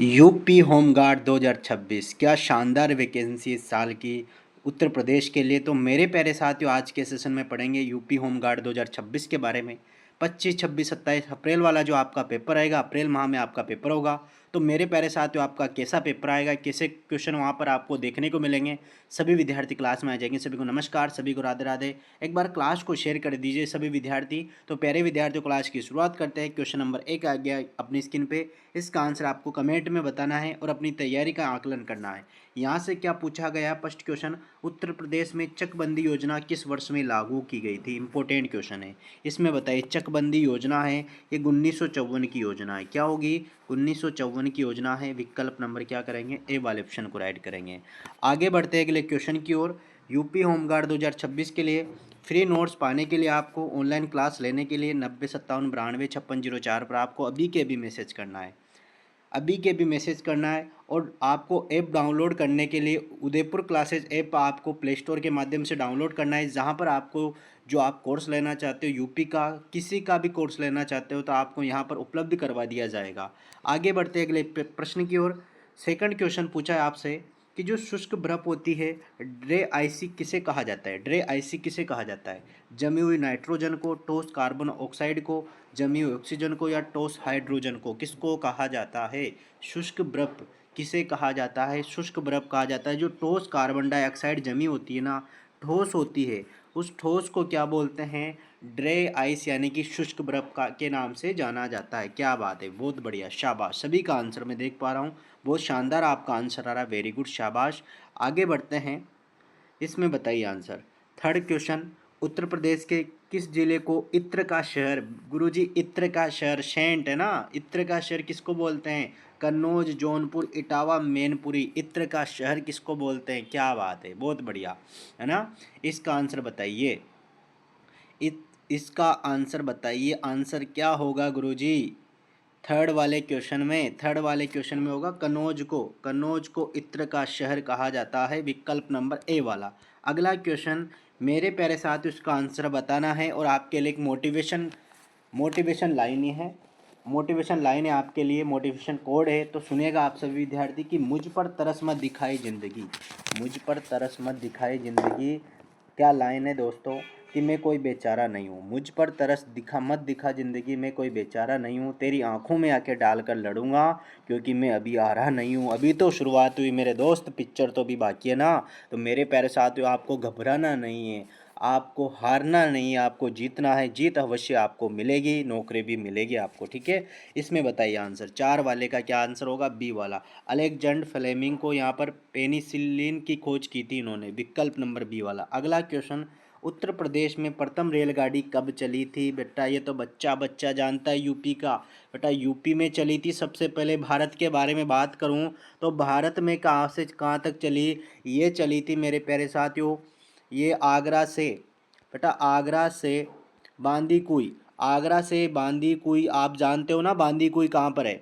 UP home guard 2026 क्या शानदार vacancy इस साल की उत्तर प्रदेश के लिए। तो मेरे प्यारे साथियों, आज के सेशन में पढ़ेंगे यूपी होमगार्ड 2026 के बारे में। 25, 26, 27 अप्रैल वाला जो आपका पेपर आएगा, अप्रैल माह में आपका पेपर होगा। तो मेरे प्यारे साथियों, आपका कैसा पेपर आएगा, कैसे क्वेश्चन वहाँ पर आपको देखने को मिलेंगे, सभी विद्यार्थी क्लास में आ जाएंगे। सभी को नमस्कार, सभी को राधे राधे। एक बार क्लास को शेयर कर दीजिए सभी विद्यार्थी। तो प्यारे विद्यार्थियों, क्लास की शुरुआत करते हैं। क्वेश्चन नंबर 1 आ गया अपनी स्क्रीन पे। इसका आंसर आपको कमेंट में बताना है और अपनी तैयारी का आकलन करना है। यहाँ से क्या पूछा गया, फर्स्ट क्वेश्चन, उत्तर प्रदेश में चकबंदी योजना किस वर्ष में लागू की गई थी। इंपॉर्टेंट क्वेश्चन है। इसमें बताइए, चकबंदी योजना है ये 1954 की योजना है। क्या होगी, 1954 की योजना है। विकल्प नंबर क्या करेंगे, ए वाले ऑप्शन को राइट करेंगे। आगे बढ़ते हैं अगले क्वेश्चन की ओर। यूपी होमगार्ड 2026 के लिए फ्री नोट्स पाने के लिए, आपको ऑनलाइन क्लास लेने के लिए 9057925604 पर आपको अभी के अभी मैसेज करना है। अभी के भी मैसेज करना है। और आपको ऐप डाउनलोड करने के लिए उदयपुर क्लासेज ऐप आपको प्ले स्टोर के माध्यम से डाउनलोड करना है। जहां पर आपको जो आप कोर्स लेना चाहते हो, यूपी का किसी का भी कोर्स लेना चाहते हो, तो आपको यहां पर उपलब्ध करवा दिया जाएगा। आगे बढ़ते हैं अगले प्रश्न की ओर। सेकंड क्वेश्चन पूछा है आपसे कि जो शुष्क बर्फ होती है, ड्रे आइसी किसे कहा जाता है। ड्रे आइसी किसे कहा जाता है, जमी हुई नाइट्रोजन को, ठोस कार्बन ऑक्साइड को, जमी हुई ऑक्सीजन को, या ठोस हाइड्रोजन को, किसको कहा जाता है। शुष्क बर्फ किसे कहा जाता है, शुष्क बर्फ कहा जाता है जो ठोस कार्बन डाइऑक्साइड जमी होती है ना, ठोस होती है, उस ठोस को क्या बोलते हैं, ड्रे आइस, यानी कि शुष्क बर्फ का के नाम से जाना जाता है। क्या बात है, बहुत बढ़िया, शाबाश। सभी का आंसर मैं देख पा रहा हूँ, बहुत शानदार आपका आंसर आ रहा है, वेरी गुड, शाबाश। आगे बढ़ते हैं, इसमें बताइए answer. Third question, Uttar Pradesh के किस जिले को इत्र का शहर, गुरुजी इत्र का शहर सेंट है ना, इत्र का शहर किसको बोलते हैं, कन्नौज, जौनपुर, इटावा, मैनपुरी, इत्र का शहर किसको बोलते हैं। क्या बात है, बहुत बढ़िया, है ना। इसका आंसर बताइए, इसका आंसर बताइए, आंसर क्या होगा गुरुजी। थर्ड वाले क्वेश्चन में होगा कन्नौज को इत्र का शहर कहा जाता है। विकल्प नंबर ए वाला। अगला क्वेश्चन, मेरे प्यारे साथ उसका आंसर बताना है और आपके लिए एक मोटिवेशन लाइन ही है। मोटिवेशन लाइन है आपके लिए, मोटिवेशन कोड है। तो सुनिएगा आप सभी विद्यार्थी कि मुझ पर तरस मत दिखाई जिंदगी, मुझ पर तरस मत दिखाई जिंदगी। क्या लाइन है दोस्तों, कि मैं कोई बेचारा नहीं हूँ, मुझ पर तरस मत दिखा जिंदगी, मैं कोई बेचारा नहीं हूँ, तेरी आंखों में आके डालकर लड़ूंगा, क्योंकि मैं अभी आ रहा नहीं हूँ, अभी तो शुरुआत हुई मेरे दोस्त, पिक्चर तो अभी बाकी है ना। तो मेरे प्यारे साथियों, आपको घबराना नहीं है, आपको हारना नहीं है, आपको जीतना है। जीत अवश्य आपको मिलेगी, नौकरी भी मिलेगी आपको, ठीक है। इसमें बताइए आंसर, 4 वाले का क्या आंसर होगा, बी वाला। अलेक्जेंडर फ्लेमिंग को यहाँ पर पेनिसिलिन की खोज की थी इन्होंने, विकल्प नंबर बी वाला। अगला क्वेश्चन, उत्तर प्रदेश में प्रथम रेलगाड़ी कब चली थी। बेटा ये तो बच्चा बच्चा जानता है यूपी का। बेटा यूपी में चली थी सबसे पहले। भारत के बारे में बात करूं तो भारत में कहाँ से कहाँ तक चली, ये चली थी मेरे प्यारे साथियों, ये आगरा से, बेटा आगरा से बांदीकुई, आगरा से बांदीकुई। आप जानते हो ना बांदीकुई कहाँ पर है,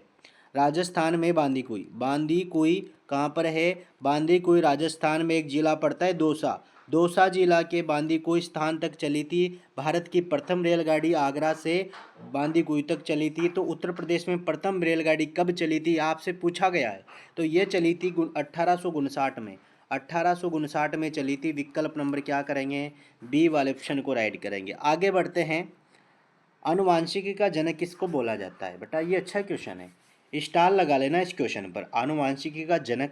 राजस्थान में। बांदीकुई कहाँ पर है, बांदीकुई राजस्थान में एक जिला पड़ता है दौसा। दौसा जिला के बांदीकुई स्थान तक चली थी भारत की प्रथम रेलगाड़ी, आगरा से बांदीकुई तक चली थी। तो उत्तर प्रदेश में प्रथम रेलगाड़ी कब चली थी, आपसे पूछा गया है। तो ये चली थी 1859 में, 1859 में चली थी। विकल्प नंबर क्या करेंगे, बी वाले ऑप्शन को राइट करेंगे। आगे बढ़ते हैं, आनुवांशिकी का जनक किसको बोला जाता है। बेटा ये अच्छा क्वेश्चन है, स्टार लगा लेना इस क्वेश्चन पर। आनुवांशिकी का जनक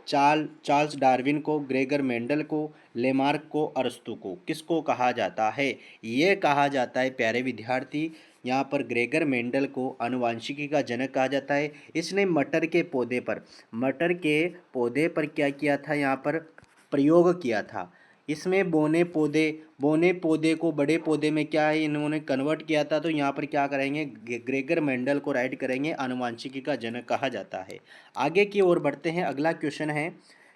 चार्ल्स डार्विन को, ग्रेगर मेंडल को, लेमार्क को, अरस्तु को, किसको कहा जाता है। ये कहा जाता है प्यारे विद्यार्थी, यहाँ पर ग्रेगर मेंडल को आनुवांशिकी का जनक कहा जाता है। इसने मटर के पौधे पर क्या किया था, यहाँ पर प्रयोग किया था। इसमें बोने पौधे को बड़े पौधे में क्या है, इन्होंने कन्वर्ट किया था। तो यहाँ पर क्या करेंगे, ग्रेगर मेंडल को राइट करेंगे, आनुवांशिकी का जनक कहा जाता है। आगे की ओर बढ़ते हैं। अगला क्वेश्चन है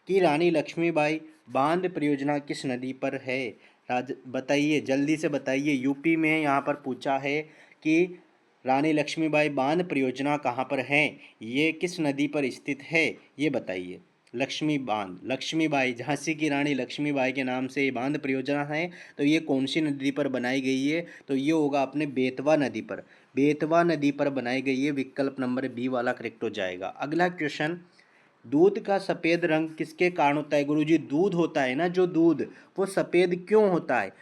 कि रानी लक्ष्मीबाई बांध परियोजना किस नदी पर है। बताइए, जल्दी से बताइए। यूपी में यहाँ पर पूछा है कि रानी लक्ष्मीबाई बांध परियोजना कहाँ पर है, ये किस नदी पर स्थित है, ये बताइए। लक्ष्मी बांध, लक्ष्मीबाई, झांसी की रानी लक्ष्मीबाई के नाम से ये बांध परियोजना है। तो ये कौन सी नदी पर बनाई गई है? तो ये होगा अपने बेतवा नदी पर, बेतवा नदी पर बनाई गई है। विकल्प नंबर बी वाला करेक्ट हो जाएगा। अगला क्वेश्चन, दूध का सफ़ेद रंग किसके कारण होता है? गुरुजी दूध होता है ना, जो दूध, वो सफ़ेद क्यों होता है?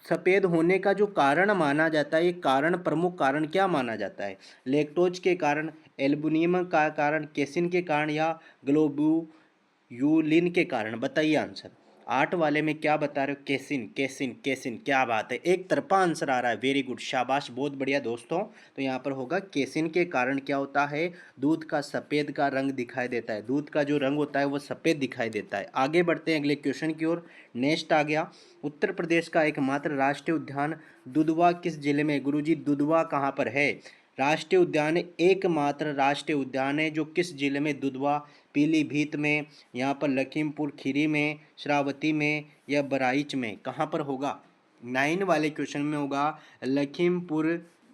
सफ़ेद होने का जो कारण माना जाता है, ये कारण, प्रमुख कारण क्या माना जाता है? लैक्टोज के कारण, एल्बुमिन का कारण, केसिन के कारण, या ग्लोब्यूलिन के कारण? बताइए आंसर। 8 वाले में क्या बता रहे हो? Casein, casein, casein. क्या बात है, एक तरफा आंसर आ रहा है। वेरी गुड, शाबाश, बहुत बढ़िया दोस्तों। तो यहाँ पर होगा केसिन के कारण क्या होता है? दूध का सफ़ेद का रंग दिखाई देता है। दूध का जो रंग होता है वो सफ़ेद दिखाई देता है। आगे बढ़ते हैं अगले क्वेश्चन की ओर। नेक्स्ट आ गया, उत्तर प्रदेश का एकमात्र राष्ट्रीय उद्यान दुधवा किस जिले में? गुरुजी दुधवा कहाँ पर है? राष्ट्रीय उद्यान, एकमात्र राष्ट्रीय उद्यान है जो किस जिले में? दुधवा, पीलीभीत में, यहाँ पर लखीमपुर खीरी में, श्रावती में, या बहराइच में? कहाँ पर होगा? 9 वाले क्वेश्चन में होगा लखीमपुर,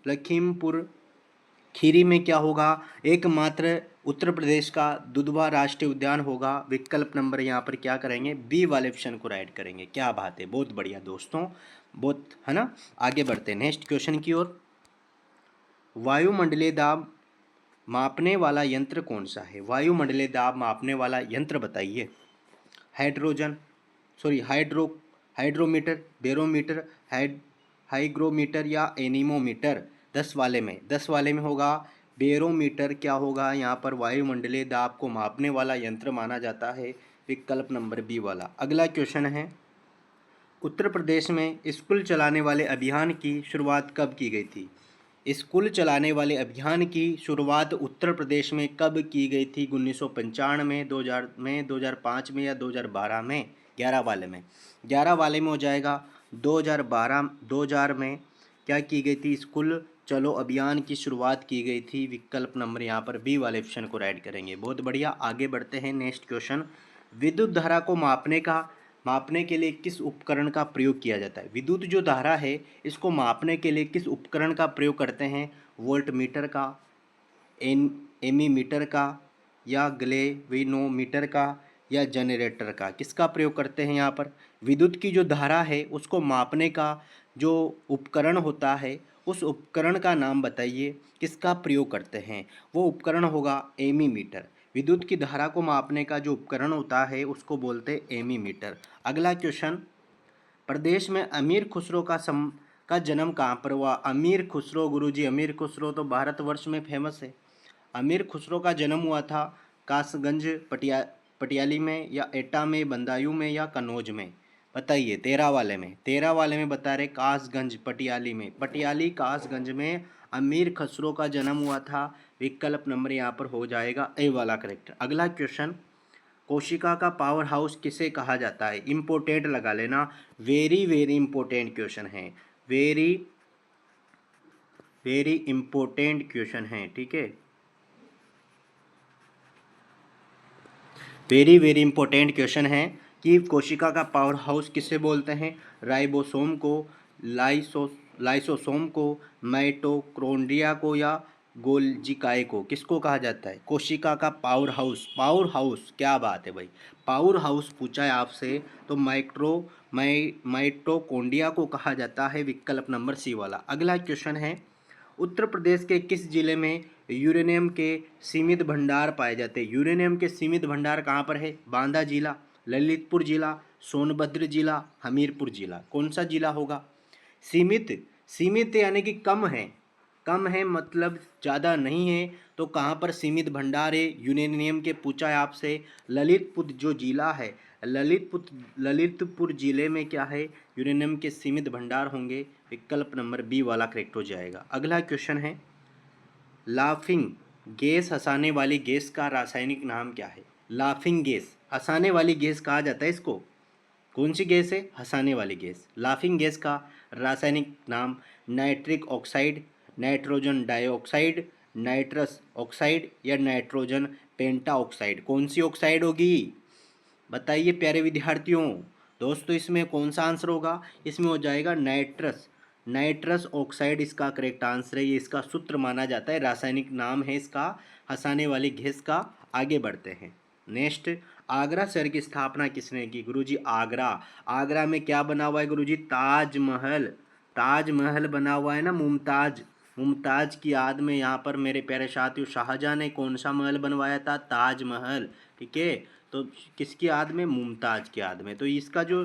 लखीमपुर खीरी में क्या होगा? एकमात्र उत्तर प्रदेश का दुधवा राष्ट्रीय उद्यान होगा। विकल्प नंबर यहाँ पर क्या करेंगे? बी वाले ऑप्शन को राइट करेंगे। क्या बात है, बहुत बढ़िया दोस्तों, बहुत, है ना। आगे बढ़ते हैं नेक्स्ट क्वेश्चन की ओर। वायुमंडलीय दाब मापने वाला यंत्र कौन सा है? वायुमंडलीय दाब मापने वाला यंत्र बताइए। Hydrogen, sorry hydro, hydrometer, barometer, hygrometer, या एनीमोमीटर? 10 वाले में होगा बेरोमीटर। क्या होगा यहाँ पर? वायुमंडलीय दाब को मापने वाला यंत्र माना जाता है। विकल्प नंबर बी वाला। अगला क्वेश्चन है, उत्तर प्रदेश में स्कूल चलाने वाले अभियान की शुरुआत कब की गई थी? स्कूल चलाने वाले अभियान की शुरुआत उत्तर प्रदेश में कब की गई थी? 1995 में, 2000 में, 2005 में, या 2012 में? 11 वाले में, 11 वाले में हो जाएगा। 2012, 2000 में क्या की गई थी? स्कूल चलो अभियान की शुरुआत की गई थी। विकल्प नंबर यहाँ पर बी वाले ऑप्शन को राइट करेंगे। बहुत बढ़िया, आगे बढ़ते हैं नेक्स्ट क्वेश्चन। विद्युत धारा को मापने के लिए किस उपकरण का प्रयोग किया जाता है? विद्युत जो धारा है इसको मापने के लिए किस उपकरण का प्रयोग करते हैं? वोल्टमीटर का, एमीमीटर का, या ग्लेविनोमीटर का, या जनरेटर का? किसका प्रयोग करते हैं यहाँ पर? विद्युत की जो धारा है उसको मापने का जो उपकरण होता है, उस उपकरण का नाम बताइए, किसका प्रयोग करते हैं? वो उपकरण होगा एमीमीटर। विद्युत की धारा को मापने का जो उपकरण होता है उसको बोलते हैं एमीमीटर। अगला क्वेश्चन, प्रदेश में अमीर खुसरो का जन्म कहाँ पर हुआ? अमीर खुसरो, गुरुजी अमीर खुसरो तो भारतवर्ष में फेमस है। अमीर खुसरो का जन्म हुआ था कासगंज, पटियाली में, या एटा में, बंदायूं में, या कन्नौज में? बताइए। 13 वाले में बता रहे कासगंज, पटियाली में, पटियाली कासगंज में अमीर खसरो का जन्म हुआ था। विकल्प नंबर यहाँ पर हो जाएगा ए वाला करेक्ट। अगला क्वेश्चन, कोशिका का पावर हाउस किसे कहा जाता है? इम्पोर्टेंट लगा लेना, वेरी वेरी इंपॉर्टेंट क्वेश्चन है, वेरी वेरी इंपॉर्टेंट क्वेश्चन है, ठीक है, वेरी वेरी इंपॉर्टेंट क्वेश्चन है कि कोशिका का पावर हाउस किसे बोलते हैं? राइबोसोम को, लाइसोसोम को, माइटोकॉन्ड्रिया को, या गोल्जिकाए को? किसको कहा जाता है कोशिका का पावर हाउस? पावर हाउस, क्या बात है भाई, पावर हाउस पूछा है आपसे तो माइटोकॉन्ड्रिया को कहा जाता है। विकल्प नंबर सी वाला। अगला क्वेश्चन है, उत्तर प्रदेश के किस जिले में यूरेनियम के सीमित भंडार पाए जाते हैं? यूरेनियम के सीमित भंडार कहाँ पर है? बांदा जिला, ललितपुर जिला, सोनभद्र जिला, हमीरपुर जिला? कौन सा जिला होगा? सीमित, सीमित यानी कि कम है, कम है मतलब ज़्यादा नहीं है। तो कहाँ पर सीमित भंडार है यूरेनियम के पूछा है आपसे? ललितपुर जो जिला है, ललितपुर जिले में क्या है? यूरेनियम के सीमित भंडार होंगे। विकल्प नंबर बी वाला करेक्ट हो जाएगा। अगला क्वेश्चन है, लाफिंग गैस, हंसाने वाली गैस का रासायनिक नाम क्या है? लाफिंग गैस, हंसाने वाली गैस कहा जाता है इसको। कौन सी गैस है? हंसाने वाली गैस। लाफिंग गैस का रासायनिक नाम nitric oxide, nitrogen dioxide, nitrous oxide, या नाइट्रोजन पेंटा ऑक्साइड? कौन सी ऑक्साइड होगी? बताइए प्यारे विद्यार्थियों। दोस्तों इसमें कौन सा आंसर होगा? इसमें हो जाएगा नाइट्रस, नाइट्रस ऑक्साइड इसका करेक्ट आंसर है। ये इसका सूत्र माना जाता है, रासायनिक नाम है इसका हंसाने वाली गैस का। आगे बढ़ते हैं। नेक्स्ट, आगरा शहर की स्थापना किसने की? गुरुजी आगरा। आगरा में क्या बना हुआ है गुरुजी? ताजमहल। ताजमहल बना हुआ है ना, मुमताज। मुमताज की याद में यहाँ पर मेरे प्यारे साथियों शाहजहां ने कौन सा महल बनवाया था? ताजमहल। ठीक है, तो किसकी याद में? मुमताज की याद में। तो इसका जो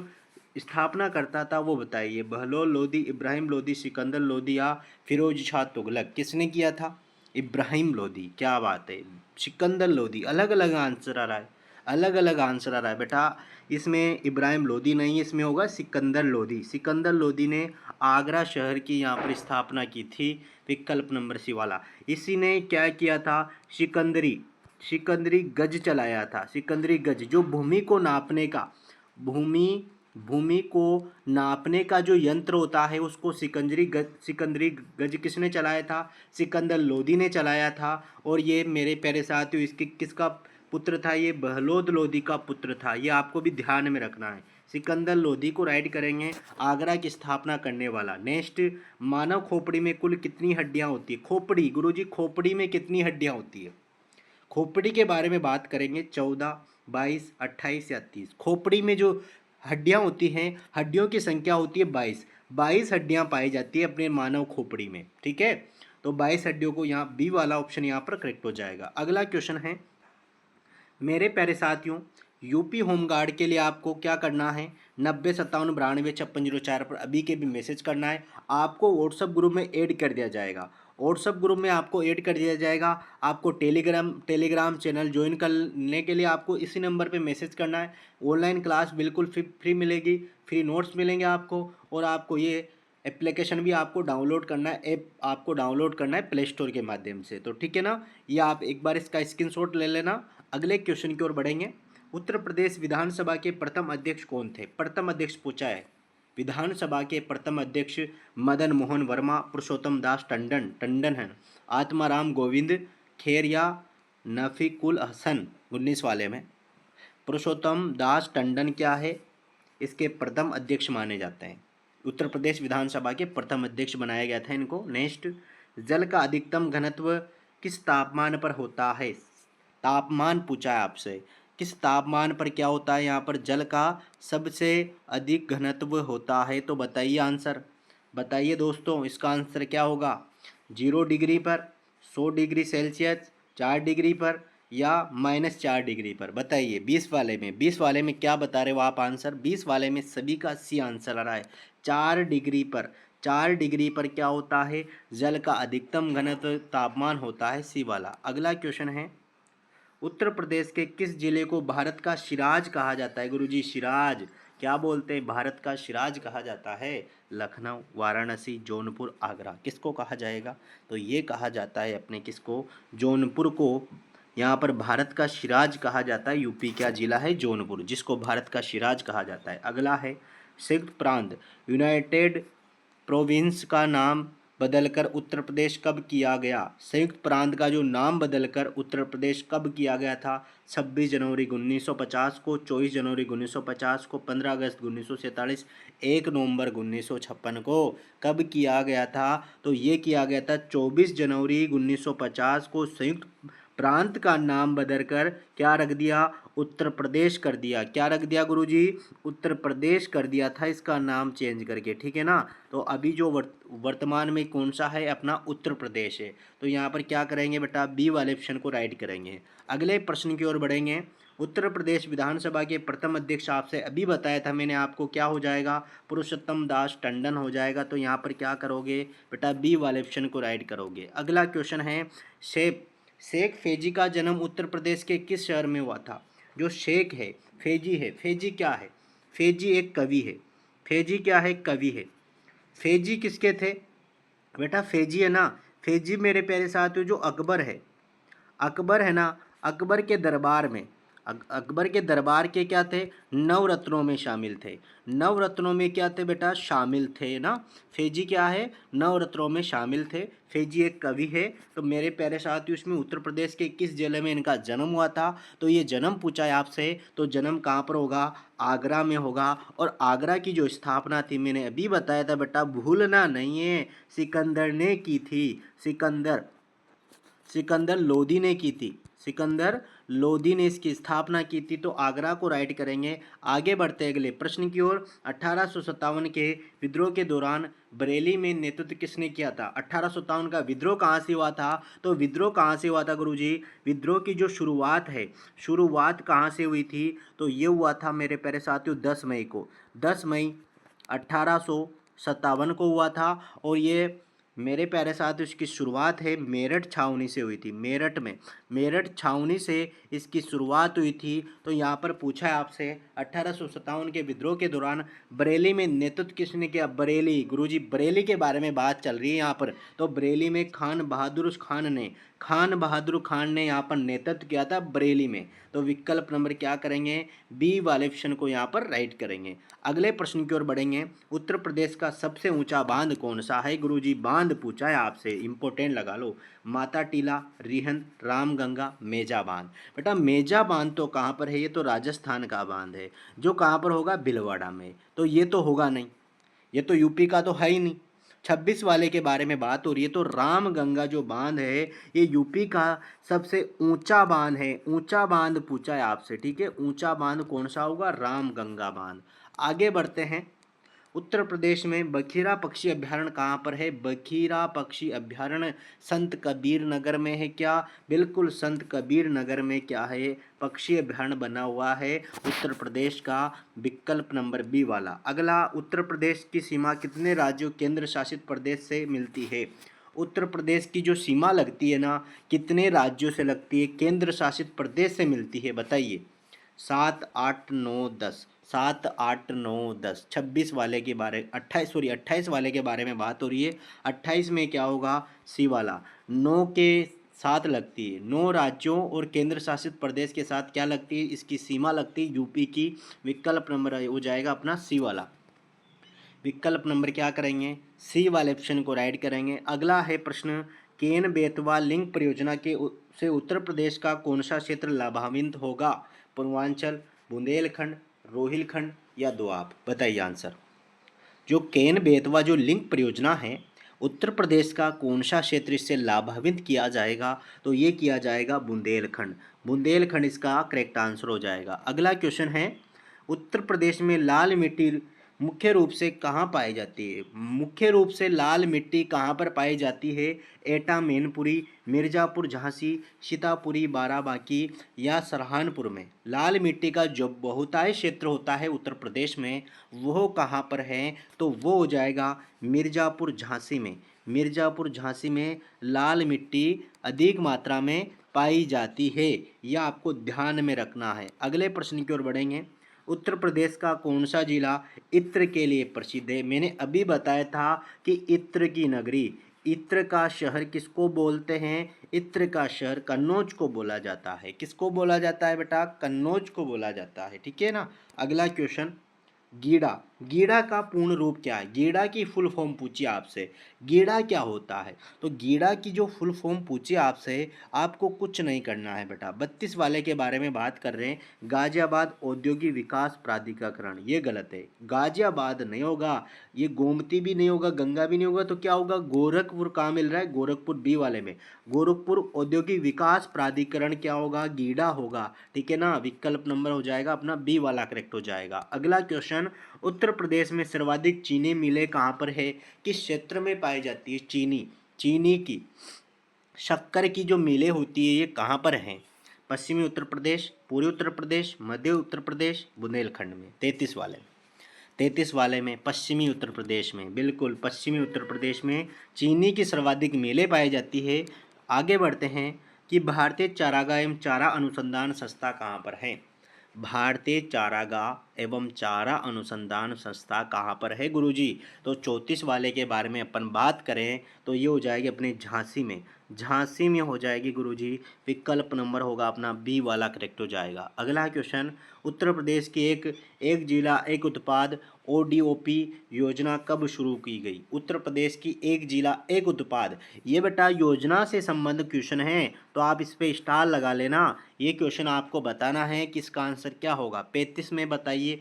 स्थापना करता था वो बताइए। बहलोल लोदी, इब्राहिम लोदी, सिकंदर लोदी या फिरोज शाह तुगलक? किसने किया था? इब्राहिम लोदी। क्या बात है, सिकंदर लोदी। अलग अलग आंसर आ रहा है, अलग अलग आंसर आ रहा है बेटा। इसमें इब्राहिम लोदी नहीं है, इसमें होगा सिकंदर लोदी। सिकंदर लोदी ने आगरा शहर की यहाँ पर स्थापना की थी। विकल्प नंबर सी वाला। इसी ने क्या किया था? सिकंदरी सिकंदरी गज चलाया था। सिकंदरी गज जो भूमि को नापने का, भूमि भूमि को नापने का जो यंत्र होता है उसको सिकंदरी गज किसने चलाया था? सिकंदर लोदी ने चलाया था। और ये मेरे प्यारे साथियों इसके किसका पुत्र था? ये बहलोद लोदी का पुत्र था। ये आपको भी ध्यान में रखना है। सिकंदर लोदी को राइट करेंगे, आगरा की स्थापना करने वाला। नेक्स्ट, मानव खोपड़ी में कुल कितनी हड्डियां होती है? खोपड़ी, गुरुजी खोपड़ी में कितनी हड्डियां होती है? खोपड़ी के बारे में बात करेंगे। 14, 22, 28 या 30? खोपड़ी में जो हड्डियां होती हैं, हड्डियों की संख्या होती है 22। 22 हड्डियां पाई जाती है अपने मानव खोपड़ी में। ठीक है, तो 22 हड्डियों को यहाँ बी वाला ऑप्शन यहाँ पर करेक्ट हो जाएगा। अगला क्वेश्चन है मेरे प्यारे साथियों, यूपी होमगार्ड के लिए आपको क्या करना है? 90 57 92 56 04 पर अभी के भी मैसेज करना है। आपको व्हाट्सअप ग्रुप में ऐड कर दिया जाएगा। व्हाट्सअप ग्रुप में आपको ऐड कर दिया जाएगा। आपको टेलीग्राम चैनल ज्वाइन करने के लिए आपको इसी नंबर पे मैसेज करना है। ऑनलाइन क्लास बिल्कुल फ्री मिलेगी, फ्री नोट्स मिलेंगे आपको। और आपको ये एप्लीकेशन भी आपको डाउनलोड करना है, ऐप आपको डाउनलोड करना है प्ले स्टोर के माध्यम से। तो ठीक है ना, ये आप एक बार इसका स्क्रीनशॉट ले लेना। अगले क्वेश्चन की ओर बढ़ेंगे। उत्तर प्रदेश विधानसभा के प्रथम अध्यक्ष कौन थे? प्रथम अध्यक्ष पूछा है। विधानसभा के प्रथम अध्यक्ष मदन मोहन वर्मा, पुरुषोत्तम दास टंडन टंडन है, आत्माराम गोविंद खेर या नफीकुल हसन? 19 वाले में पुरुषोत्तम दास टंडन क्या है? इसके प्रथम अध्यक्ष माने जाते हैं। उत्तर प्रदेश विधानसभा के प्रथम अध्यक्ष बनाया गया था इनको। नेक्स्ट, जल का अधिकतम घनत्व किस तापमान पर होता है? तापमान पूछा है आपसे, किस तापमान पर क्या होता है? यहाँ पर जल का सबसे अधिक घनत्व होता है। तो बताइए आंसर, बताइए दोस्तों, इसका आंसर क्या होगा? 0 डिग्री पर, 100 डिग्री सेल्सियस, 4 डिग्री पर या -4 डिग्री पर? बताइए। 20 वाले में क्या बता रहे हो आप आंसर? 20 वाले में सभी का सी आंसर आ रहा है, 4 डिग्री पर। 4 डिग्री पर क्या होता है? जल का अधिकतम घनत्व तापमान होता है, सी वाला। अगला क्वेश्चन है, उत्तर प्रदेश के किस जिले को भारत का सिराज कहा जाता है? गुरुजी सिराज क्या बोलते हैं? भारत का सिराज कहा जाता है। लखनऊ, वाराणसी, जौनपुर, आगरा, किसको कहा जाएगा? तो ये कहा जाता है अपने किसको? जौनपुर को यहाँ पर भारत का सिराज कहा जाता है। यूपी का जिला है जौनपुर, जिसको भारत का सिराज कहा जाता है। अगला है, संयुक्त प्रांत यूनाइटेड प्रोविंस का नाम बदलकर उत्तर प्रदेश कब किया गया? संयुक्त प्रांत का जो नाम बदलकर उत्तर प्रदेश कब किया गया था? 26 जनवरी 1950 को, 24 जनवरी 1950 को, 15 अगस्त 1947, 1 नवंबर 1956 को? कब किया गया था? तो ये किया गया था 24 जनवरी 1950 को। संयुक्त प्रांत का नाम बदलकर क्या रख दिया? उत्तर प्रदेश कर दिया। क्या रख दिया गुरुजी? उत्तर प्रदेश कर दिया था इसका नाम चेंज करके। ठीक है ना, तो अभी जो वर्तमान में कौन सा है? अपना उत्तर प्रदेश है। तो यहाँ पर क्या करेंगे बेटा? बी वाले ऑप्शन को राइट करेंगे। अगले प्रश्न की ओर बढ़ेंगे। उत्तर प्रदेश विधानसभा के प्रथम अध्यक्ष आपसे अभी बताया था मैंने आपको, क्या हो जाएगा? पुरुषोत्तम दास टंडन हो जाएगा। तो यहाँ पर क्या करोगे बेटा? बी वाले ऑप्शन को राइट करोगे। अगला क्वेश्चन है, शेख फेजी का जन्म उत्तर प्रदेश के किस शहर में हुआ था? जो शेख है, फेजी है, फेजी क्या है? फेजी एक कवि है। फेजी क्या है? कवि है। फेजी किसके थे बेटा? फेजी है ना, फेजी मेरे प्यारे साथियों जो अकबर है, अकबर है ना, अकबर के दरबार में, अकबर के दरबार के क्या थे? नवरत्नों में शामिल थे। नवरत्नों में क्या थे बेटा? शामिल थे ना। फेजी क्या है? नवरत्नों में शामिल थे। फेजी एक कवि है। तो मेरे प्यारे साथियों इसमें उत्तर प्रदेश के किस जिले में इनका जन्म हुआ था? तो ये जन्म पूछा है आपसे, तो जन्म कहाँ पर होगा? आगरा में होगा। और आगरा की जो स्थापना थी मैंने अभी बताया था बेटा, भूलना नहीं है, सिकंदर ने की थी। सिकंदर लोदी ने की थी। सिकंदर लोदी ने इसकी स्थापना की थी, तो आगरा को राइट करेंगे। आगे बढ़ते हैं अगले प्रश्न की ओर। 1857 के विद्रोह के दौरान बरेली में नेतृत्व किसने किया था? 1857 का विद्रोह कहाँ से हुआ था? तो विद्रोह कहाँ से हुआ था गुरुजी? विद्रोह की जो शुरुआत है, शुरुआत कहाँ से हुई थी? तो ये हुआ था मेरे प्यारे साथियों 10 मई को। 10 मई 1857 को हुआ था। और ये मेरे प्यारे साथ इसकी शुरुआत है मेरठ छावनी से हुई थी। मेरठ छावनी से इसकी शुरुआत हुई थी। तो यहाँ पर पूछा है आपसे 1857 के विद्रोह के दौरान बरेली में नेतृत्व किसने किया? बरेली, गुरुजी बरेली के बारे में बात चल रही है यहाँ पर। तो बरेली में खान बहादुर खान ने यहाँ पर नेतृत्व किया था बरेली में। तो विकल्प नंबर क्या करेंगे? बी वाले ऑप्शन को यहाँ पर राइट करेंगे। अगले प्रश्न की ओर बढ़ेंगे। उत्तर प्रदेश का सबसे ऊंचा बांध कौन सा है? गुरुजी बांध पूछा है आपसे, इंपॉर्टेंट लगा लो। माता टीला, रिहंद, रामगंगा, मेजा बांध। बेटा मेजा बांध तो कहाँ पर है? ये तो राजस्थान का बांध है, जो कहाँ पर होगा? भीलवाड़ा में। तो ये तो होगा नहीं, ये तो यूपी का तो है ही नहीं। 26 वाले के बारे में बात हो रही है। तो रामगंगा जो बांध है ये यूपी का सबसे ऊंचा बांध है। ऊंचा बांध पूछा है आपसे, ठीक है। ऊंचा बांध कौन सा होगा? रामगंगा बांध। आगे बढ़ते हैं। उत्तर प्रदेश में बखीरा पक्षी अभ्यारण्य कहाँ पर है? बखीरा पक्षी अभ्यारण्य संत कबीर नगर में है क्या? बिल्कुल संत कबीर नगर में क्या है? पक्षी अभ्यारण्य बना हुआ है उत्तर प्रदेश का। विकल्प नंबर बी वाला। अगला, उत्तर प्रदेश की सीमा कितने राज्यों केंद्र शासित प्रदेश से मिलती है? उत्तर प्रदेश की जो सीमा लगती है ना, कितने राज्यों से लगती है? केंद्र शासित प्रदेश से मिलती है, बताइए। 7, 8, 9, 10। 7, 8, 9, 10। 26 वाले के बारे 28 वाले के बारे में बात हो रही है। 28 में क्या होगा? सी वाला। 9 के साथ लगती है, 9 राज्यों और केंद्र शासित प्रदेश के साथ क्या लगती है? इसकी सीमा लगती है यूपी की। विकल्प नंबर हो जाएगा अपना सी वाला। विकल्प नंबर क्या करेंगे? सी वाले ऑप्शन को राइट करेंगे। अगला है प्रश्न, केन बेतवा लिंक परियोजना के से उत्तर प्रदेश का कौन सा क्षेत्र लाभान्वित होगा? पूर्वांचल, बुंदेलखंड, रोहिलखंड या दोआब? बताइए आंसर। जो केन बेतवा जो लिंक परियोजना है, उत्तर प्रदेश का कौन सा क्षेत्र इससे लाभान्वित किया जाएगा? तो ये किया जाएगा बुंदेलखंड। बुंदेलखंड इसका करेक्ट आंसर हो जाएगा। अगला क्वेश्चन है, उत्तर प्रदेश में लाल मिट्टी मुख्य रूप से कहाँ पाई जाती है? मुख्य रूप से लाल मिट्टी कहाँ पर पाई जाती है? एटा मैनपुरी, मिर्ज़ापुर झांसी, सीतापुरी बाराबांकी या सहारनपुर में? लाल मिट्टी का जो बहुतायत क्षेत्र होता है उत्तर प्रदेश में, वो कहाँ पर है? तो वो हो जाएगा मिर्ज़ापुर झांसी में। मिर्ज़ापुर झांसी में लाल मिट्टी अधिक मात्रा में पाई जाती है, यह आपको ध्यान में रखना है। अगले प्रश्न की ओर बढ़ेंगे। उत्तर प्रदेश का कौन सा जिला इत्र के लिए प्रसिद्ध है? मैंने अभी बताया था कि इत्र की नगरी, इत्र का शहर किसको बोलते हैं? इत्र का शहर कन्नौज को बोला जाता है। किसको बोला जाता है बेटा? कन्नौज को बोला जाता है, ठीक है ना। अगला क्वेश्चन, गीड़ा। गीड़ा का पूर्ण रूप क्या है? गीड़ा की फुल फॉर्म पूछी आपसे, गीड़ा क्या होता है? तो गीड़ा की जो फुल फॉर्म पूछी आपसे, आपको कुछ नहीं करना है बेटा। 32 वाले के बारे में बात कर रहे हैं। गाजियाबाद औद्योगिक विकास प्राधिकरण, ये गलत है। गाजियाबाद नहीं होगा, ये गोमती भी नहीं होगा, गंगा भी नहीं होगा, तो क्या होगा? गोरखपुर कहाँ मिल रहा है? गोरखपुर बी वाले में। गोरखपुर औद्योगिक विकास प्राधिकरण क्या होगा? गीड़ा होगा, ठीक है ना। विकल्प नंबर हो जाएगा अपना बी वाला करेक्ट हो जाएगा। अगला क्वेश्चन, उत्तर प्रदेश में सर्वाधिक चीनी मिलें कहाँ पर है? किस क्षेत्र में पाई जाती है चीनी की शक्कर की जो मिलें होती है, ये कहाँ पर हैं? पश्चिमी उत्तर प्रदेश, पूर्वी उत्तर प्रदेश, मध्य उत्तर प्रदेश, बुंदेलखंड में। 33 वाले में पश्चिमी उत्तर प्रदेश में, बिल्कुल पश्चिमी उत्तर प्रदेश में चीनी की सर्वाधिक मिलें पाई जाती है। आगे बढ़ते हैं कि भारतीय चारागाह एवं चारा अनुसंधान संस्था कहाँ पर है? भारतीय चारागाह एवं चारा अनुसंधान संस्था कहाँ पर है गुरुजी? तो 34 वाले के बारे में अपन बात करें तो ये हो जाएगी अपने झांसी में। झांसी में हो जाएगी गुरुजी। विकल्प नंबर होगा अपना बी वाला करेक्ट हो जाएगा। अगला क्वेश्चन, उत्तर प्रदेश की एक जिला एक उत्पाद ODOP योजना कब शुरू की गई? उत्तर प्रदेश की एक जिला एक उत्पाद, ये बेटा योजना से संबंधित क्वेश्चन है, तो आप इस पे स्टार लगा लेना। ये क्वेश्चन आपको बताना है कि इसका आंसर क्या होगा। 35 में बताइए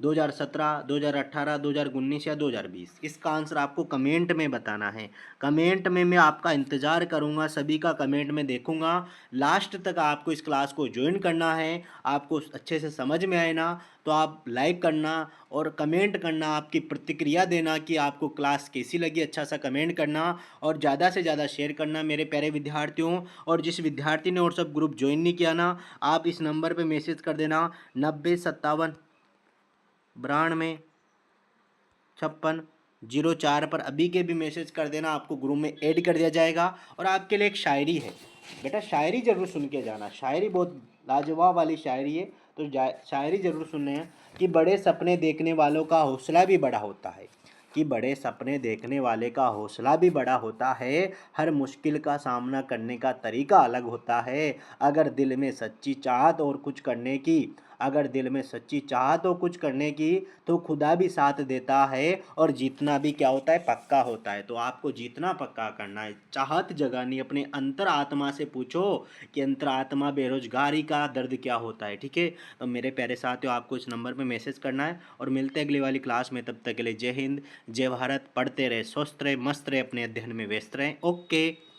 2017, 2018, 2019 या 2020? इसका आंसर आपको कमेंट में बताना है। कमेंट में मैं आपका इंतज़ार करूँगा, सभी का कमेंट में देखूँगा। लास्ट तक आपको इस क्लास को ज्वाइन करना है। आपको अच्छे से समझ में आए ना तो आप लाइक करना और कमेंट करना, आपकी प्रतिक्रिया देना कि आपको क्लास कैसी लगी, अच्छा सा कमेंट करना और ज़्यादा से ज़्यादा शेयर करना मेरे प्यारे विद्यार्थियों। और जिस विद्यार्थी ने व्हाट्सएप ग्रुप ज्वाइन नहीं किया ना, आप इस नंबर पर मैसेज कर देना 9057 92 56 04 पर अभी के भी मैसेज कर देना, आपको ग्रुप में ऐड कर दिया जाएगा। और आपके लिए एक शायरी है बेटा, शायरी ज़रूर सुन के जाना, शायरी बहुत लाजवाब वाली शायरी है, तो शायरी ज़रूर सुनने हैं कि बड़े सपने देखने वालों का हौसला भी बड़ा होता है, कि बड़े सपने देखने वाले का हौसला भी बड़ा होता है, हर मुश्किल का सामना करने का तरीका अलग होता है, अगर दिल में सच्ची चाहत और कुछ करने की, अगर दिल में सच्ची चाहत हो कुछ करने की तो खुदा भी साथ देता है, और जीतना भी क्या होता है, पक्का होता है। तो आपको जीतना पक्का करना है, चाहत जगानी, अपने अंतर आत्मा से पूछो कि अंतर आत्मा बेरोजगारी का दर्द क्या होता है। ठीक है, तो मेरे प्यारे साथियों आपको इस नंबर पर मैसेज करना है और मिलते हैं अगली वाली क्लास में। तब तक के लिए जय हिंद, जय भारत। पढ़ते रहे, स्वस्थ रहे, मस्त रहे, अपने अध्ययन में व्यस्त रहें। ओके।